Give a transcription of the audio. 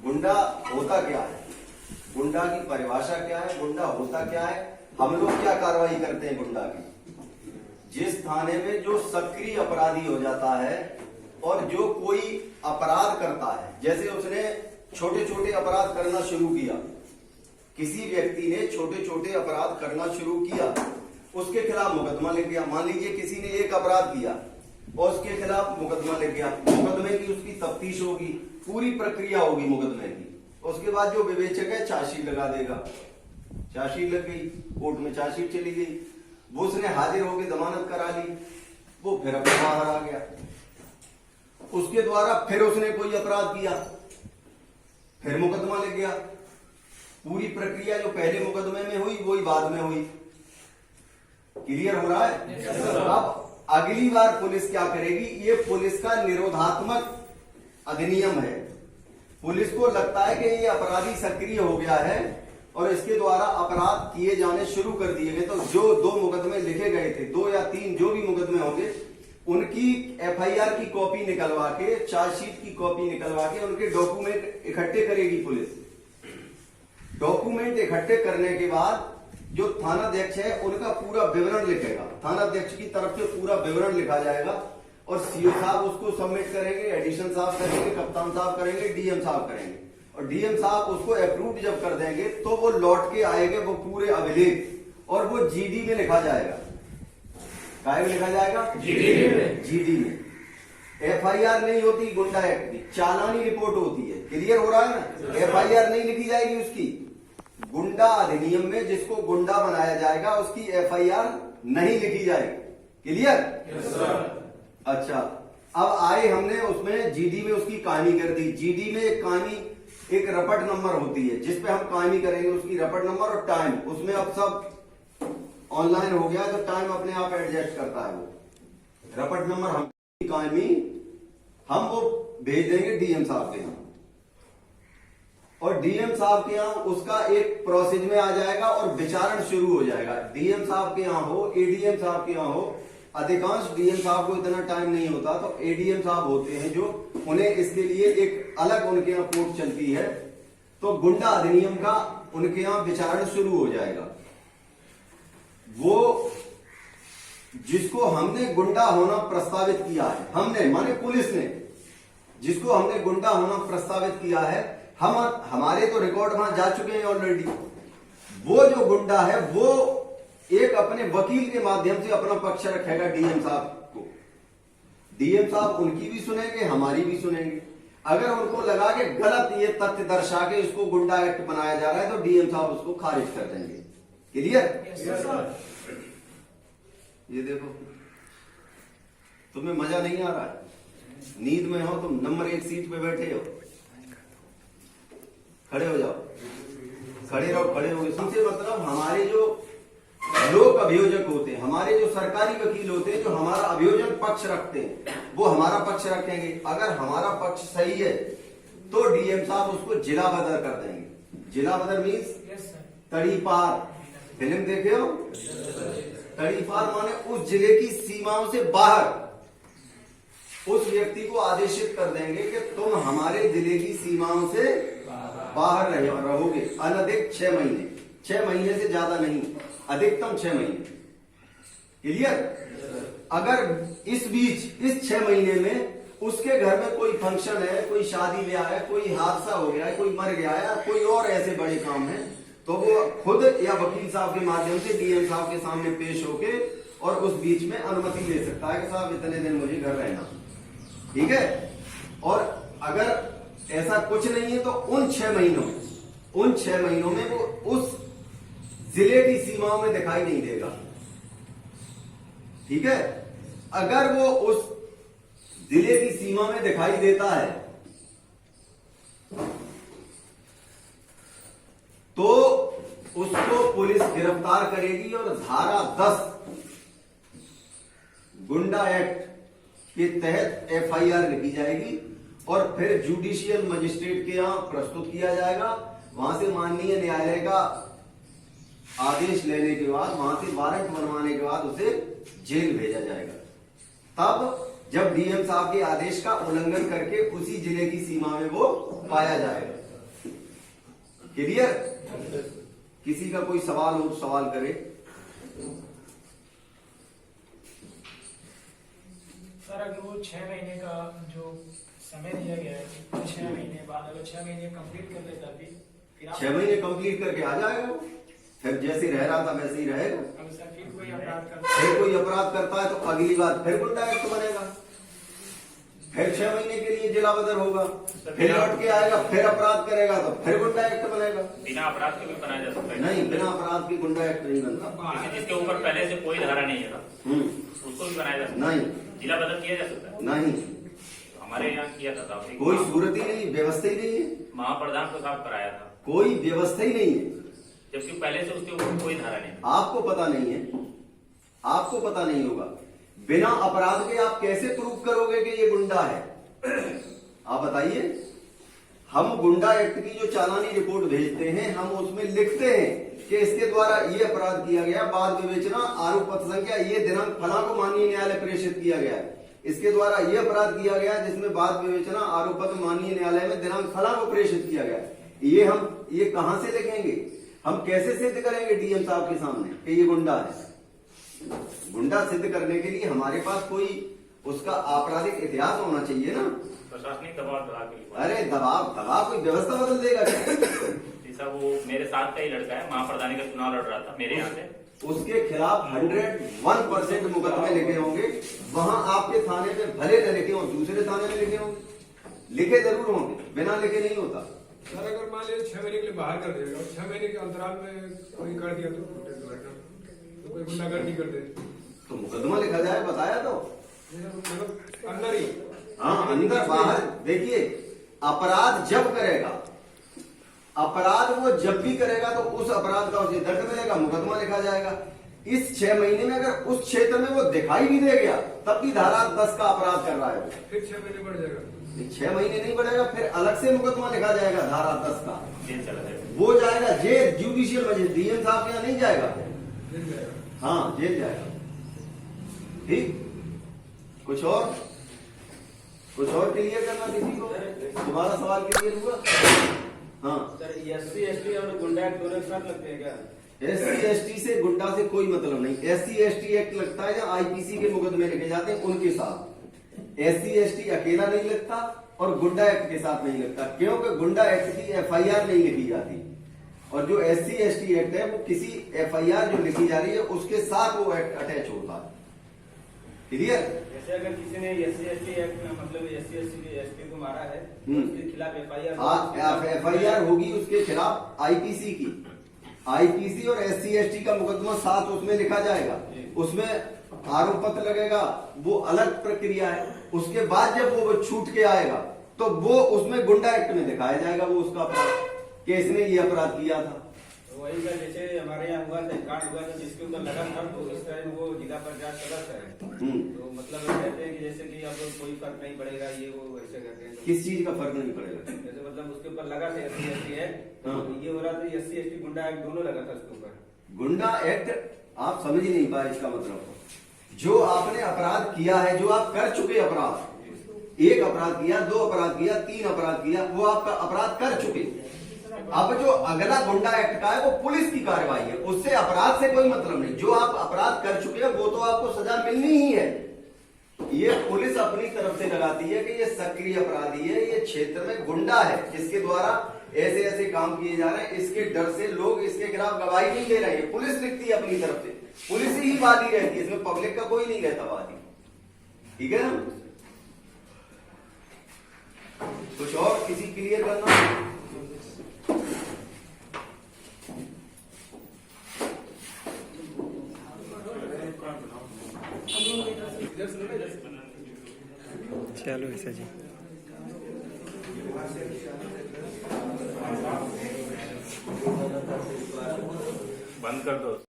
गुंडा होता क्या है, गुंडा की परिभाषा क्या है, गुंडा होता क्या है, हम लोग क्या कार्रवाई करते हैं गुंडा की। जिस थाने में जो सक्रिय अपराधी हो जाता है और जो कोई अपराध करता है, जैसे उसने छोटे छोटे अपराध करना शुरू किया, किसी व्यक्ति ने छोटे छोटे अपराध करना शुरू किया, उसके खिलाफ मुकदमा लिख गया। मान लीजिए किसी ने एक अपराध किया और उसके खिलाफ मुकदमा लिख गया, मुकदमे की उसकी तफ्तीश होगी, पूरी प्रक्रिया होगी मुकदमे की। उसके बाद जो विवेचक है चार्जशीट लगा देगा, चार्जशीट लग गई, कोर्ट में चार्जशीट चली गई, वो उसने हाजिर होकर जमानत करा ली, वो फिर अपने बाहर आ गया। उसके द्वारा फिर उसने कोई अपराध किया, फिर मुकदमा लग गया। पूरी प्रक्रिया जो पहले मुकदमे में हुई वही बाद में हुई। क्लियर हो रहा है? अब अगली बार पुलिस क्या करेगी, ये पुलिस का निरोधात्मक अधिनियम है। पुलिस को लगता है कि ये अपराधी सक्रिय हो गया है और इसके द्वारा अपराध किए जाने शुरू कर दिए गए, तो जो 2 मुकदमे लिखे गए थे, 2 या 3 जो भी मुकदमे होंगे, उनकी एफआईआर की कॉपी निकलवा के, चार्जशीट की कॉपी निकलवा के उनके डॉक्यूमेंट इकट्ठे करेगी पुलिस। डॉक्यूमेंट इकट्ठे करने के बाद जो थानाध्यक्ष है उनका पूरा विवरण लिखेगा, थानाध्यक्ष की तरफ से पूरा विवरण लिखा जाएगा और सीओ साहब उसको सबमिट करेंगे, एडिशनल साहब करेंगे, कप्तान साहब करेंगे, डीएम साहब करेंगे और डीएम साहब उसको अप्रूव जब कर देंगे तो वो लौट के आएंगे, वो पूरे अभिलेख, और वो जीडी में लिखा जाएगा। काय में लिखा जाएगा? जीडी में। एफआईआर नहीं होती गुंडा एक्ट की, चालानी रिपोर्ट होती है। क्लियर हो रहा है ना? एफआईआर नहीं लिखी जाएगी उसकी। गुंडा अधिनियम में जिसको गुंडा बनाया जाएगा उसकी एफआईआर नहीं लिखी जाएगी। क्लियर? Yes sir. अच्छा, अब आए हमने उसमें जीडी में उसकी कहानी कर दी। जीडी में एक कहानी, एक रपट नंबर होती है जिसपे हम कहानी करेंगे, उसकी रपट नंबर और टाइम। उसमें अब सब ऑनलाइन हो गया तो टाइम अपने आप एडजस्ट करता है। वो रपट नंबर हम कहानी हम वो भेज देंगे डीएम साहब के यहाँ और डीएम साहब के यहाँ उसका एक प्रोसेस में आ जाएगा और विचारण शुरू हो जाएगा। डीएम साहब के यहाँ हो, एडीएम साहब के यहाँ हो, अधिकांश डीएम साहब को इतना टाइम नहीं होता, तो एडीएम साहब होते हैं जो उन्हें इसके लिए एक अलग उनके यहाँ कोर्ट चलती है, तो गुंडा अधिनियम का उनके यहाँ विचारण शुरू हो जाएगा। वो जिसको हमने गुंडा होना प्रस्तावित किया है, हमने माने पुलिस ने जिसको हमने गुंडा होना प्रस्तावित किया है, हम हमारे तो रिकॉर्ड वहां जा चुके हैं ऑलरेडी। वो जो गुंडा है वो एक अपने वकील के माध्यम से अपना पक्ष रखेगा डीएम साहब को। डीएम साहब उनकी भी सुनेंगे, हमारी भी सुनेंगे। अगर उनको लगा कि गलत ये तथ्य दर्शा के इसको गुंडा एक्ट बनाया जा रहा है तो डीएम साहब उसको खारिज कर देंगे। क्लियर? ये देखो, तुम्हें मजा नहीं आ रहा है? नींद में हो तुम, नंबर 1 सीट पे बैठे हो, खड़े हो जाओ, खड़े रहो, खड़े हो। सबसे मतलब हमारे जो लोक अभियोजक होते हैं, हमारे जो सरकारी वकील होते हैं, जो हमारा अभियोजन पक्ष रखते हैं, वो हमारा पक्ष रखेंगे। अगर हमारा पक्ष सही है तो डीएम साहब उसको जिला बदर कर देंगे। जिला बदर मीन्स तड़ी पार। फिल्म देखे हो? तड़ी पार माने उस जिले की सीमाओं से बाहर उस व्यक्ति को आदेशित कर देंगे कि तुम हमारे जिले की सीमाओं से बाहर रहोगे अनधिक 6 महीने। 6 महीने से ज्यादा नहीं, अधिकतम 6 महीने। क्लियर? अगर इस बीच इस 6 महीने में उसके घर में कोई फंक्शन है, कोई शादी ब्याह है, कोई हादसा हो गया है, कोई मर गया है, कोई और ऐसे बड़े काम है, तो वो खुद या वकील साहब के माध्यम से डीएम साहब के सामने पेश होके और उस बीच में अनुमति ले सकता है कि साहब इतने दिन मुझे घर रहना। ठीक है? और अगर ऐसा कुछ नहीं है तो उन 6 महीनों में वो उस जिले की सीमाओं में दिखाई नहीं देगा। ठीक है? अगर वो उस जिले की सीमा में दिखाई देता है तो उसको पुलिस गिरफ्तार करेगी और धारा 10 गुंडा एक्ट के तहत एफआईआर लिखी जाएगी और फिर जुडिशियल मजिस्ट्रेट के यहां प्रस्तुत किया जाएगा। वहां से माननीय न्यायालय का आदेश लेने के बाद, वहां से वारंट बनवाने के बाद उसे जेल भेजा जाएगा। तब जब डीएम साहब के आदेश का उल्लंघन करके उसी जिले की सीमा में वो पाया जाएगा क्लियर? किसी का कोई सवाल हो तो सवाल करे। सर अगर वो 6 महीने का जो समय दिया गया है, 6 महीने बाद अगर 6 महीने कंप्लीट कर लेता फिर 6 महीने कंप्लीट करके आ जाएगा वो, फिर जैसे रह रहा था वैसे ही रहेगा। अब सर फिर कोई अपराध करता फिर कोई अपराध करता है तो अगली बार फिर गुंडा एक्ट बनेगा, फिर 6 महीने के लिए जिला बदर होगा, फिर लौट के आएगा, फिर अपराध करेगा तो फिर गुंडा एक्ट बनेगा। बिना अपराध के भी बनाया जा सकता है? नहीं, बिना अपराध के गुंडा एक्ट नहीं बनता। जिसके ऊपर पहले से कोई धारा नहीं है उसको भी बनाया जा सकता है? नहीं, जिला बदल किया जा सकता है? नहीं, हमारे यहाँ किया था साहब, कोई सूरत ही नहीं, व्यवस्था ही नहीं है, महाप्रधान को साफ कराया था, कोई व्यवस्था ही नहीं है। जबकि पहले से उसके ऊपर कोई धारा नहीं। आपको पता नहीं है, आपको पता नहीं होगा। बिना अपराध के आप कैसे प्रूव करोगे कि ये गुंडा है? आप बताइए। हम गुंडा एक्ट की जो चालानी रिपोर्ट भेजते हैं, हम उसमें लिखते हैं कि इसके द्वारा ये अपराध किया गया, बाद विवेचना आरोप पत्र संख्या ये दिनांक फला को माननीय न्यायालय प्रेषित किया गया है, इसके द्वारा ये अपराध किया गया जिसमें बाद विवेचना आरोप पत्र माननीय न्यायालय में दिनांक फला को प्रेषित किया गया। ये कहां से लिखेंगे? हम कैसे सिद्ध करेंगे डीएम साहब के सामने कि ये गुंडा है? गुंडा सिद्ध करने के लिए हमारे पास कोई उसका आपराधिक इतिहास होना चाहिए ना। प्रशासनिक दबाव दबा के। अरे दबाव कोई व्यवस्था बदल देगा क्या? जैसा वो मेरे साथ का ही लड़का है, महाप्रधानी का चुनाव लड़ रहा था मेरे यहाँ से, उसके खिलाफ 101% मुकदमे लिखे होंगे। वहां आपके थाने पे भले न लिखे हों, दूसरे थाने में लिखे होंगे, लिखे जरूर होंगे, बिना लिखे नहीं होता। सर अगर मान लीजिए 6 महीने के लिए बाहर कर देगा और 6 महीने के अंतराल में कोई कर दिया तो कोई गुंडागर्दी कर दे तो मुकदमा लिखा जाए, बताया तो। मतलब अंदर ही, हाँ, अंदर बाहर। देखिए, अपराध जब करेगा, अपराध वो जब भी करेगा तो उस अपराध का उसे दंड मिलेगा, मुकदमा लिखा जाएगा। इस 6 महीने में अगर उस क्षेत्र में वो दिखाई भी दे गया तब भी धारा 10 का अपराध कर रहा है वो, फिर 6 महीने बढ़ जाएगा। 6 महीने नहीं बढ़ेगा, फिर अलग से मुकदमा लिखा जाएगा धारा 10 का, जेल चला जाएगा। वो जाएगा जेल, जुडिशियल मजिस्ट्रेट डीएम साहब के यहाँ नहीं जाएगा। जेल जाएगा। हाँ, जेल जाएगा। ठीक, कुछ और क्लियर करना किसी को? तुम्हारा सवाल क्लियर हुआ? हाँ सर, एससी एसटी और गुंडा एक्ट दोनों एक साथ लगते हैं क्या? एससी एसटी से गुंडा से कोई मतलब नहीं। एससी एसटी एक्ट लगता है या आईपीसी के मुकदमे लिखे जाते हैं उनके साथ। एससी एसटी अकेला नहीं लगता और गुंडा एक्ट के साथ नहीं लगता, क्योंकि गुंडा एक्ट की एफआईआर नहीं लिखी जाती, और जो एससी एसटी एक्ट है वो किसी एफआईआर जो लिखी जा रही है उसके साथ वो एक्ट अटैच होता है। क्लियर? जैसे अगर किसी ने एससी एसटी एक्ट में मतलब एससी एसटी को मारा है तो उसके खिलाफ एफआईआर, हाँ, एफआईआर होगी उसके खिलाफ आईपीसी की, आईपीसी और एससी एसटी का मुकदमा साथ उसमें लिखा जाएगा, उसमें आरोप पत्र लगेगा, वो अलग प्रक्रिया है। उसके बाद जब वो छूट के आएगा तो वो उसमें गुंडा एक्ट में दिखाया जाएगा वो उसका अपराध कि इसने ये अपराध किया था। वही का जैसे हमारे यहाँ हुआ था, कांड हुआ था जिसके ऊपर लगा था, तो इस टाइम वो जिला पंचायत सदस्य है, तो मतलब कहते हैं कि जैसे कि अब कोई फर्क नहीं पड़ेगा, ये वो वैसे कहते हैं। किस चीज का फर्क नहीं पड़ेगा? जैसे मतलब उसके ऊपर लगा था एससी एसटी एक्ट, ये हो रहा था एससी एसटी गुंडा एक्ट दोनों लगा था उसके ऊपर। गुंडा एक्ट आप समझ ही नहीं पाए इसका मतलब। जो आपने अपराध किया है, जो आप कर चुके अपराध, 1 अपराध किया, 2 अपराध किया, 3 अपराध किया, वो आपका अपराध कर चुके। अब जो अगला गुंडा एक्ट का है वो पुलिस की कार्रवाई है, उससे अपराध से कोई मतलब नहीं। जो आप अपराध कर चुके हैं वो तो आपको सजा मिलनी ही है। ये पुलिस अपनी तरफ से लगाती है कि ये सक्रिय अपराधी है, ये क्षेत्र में गुंडा है, जिसके द्वारा ऐसे ऐसे काम किए जा रहे हैं, इसके डर से लोग इसके खिलाफ गवाही नहीं दे रहे हैं। पुलिस लिखती है अपनी तरफ से, पुलिस ही वादी रहती है, इसमें पब्लिक का कोई नहीं रहता वादी। ठीक है ना? कुछ और किसी क्लियर करना? चलो ऐसा जी, बंद कर दो।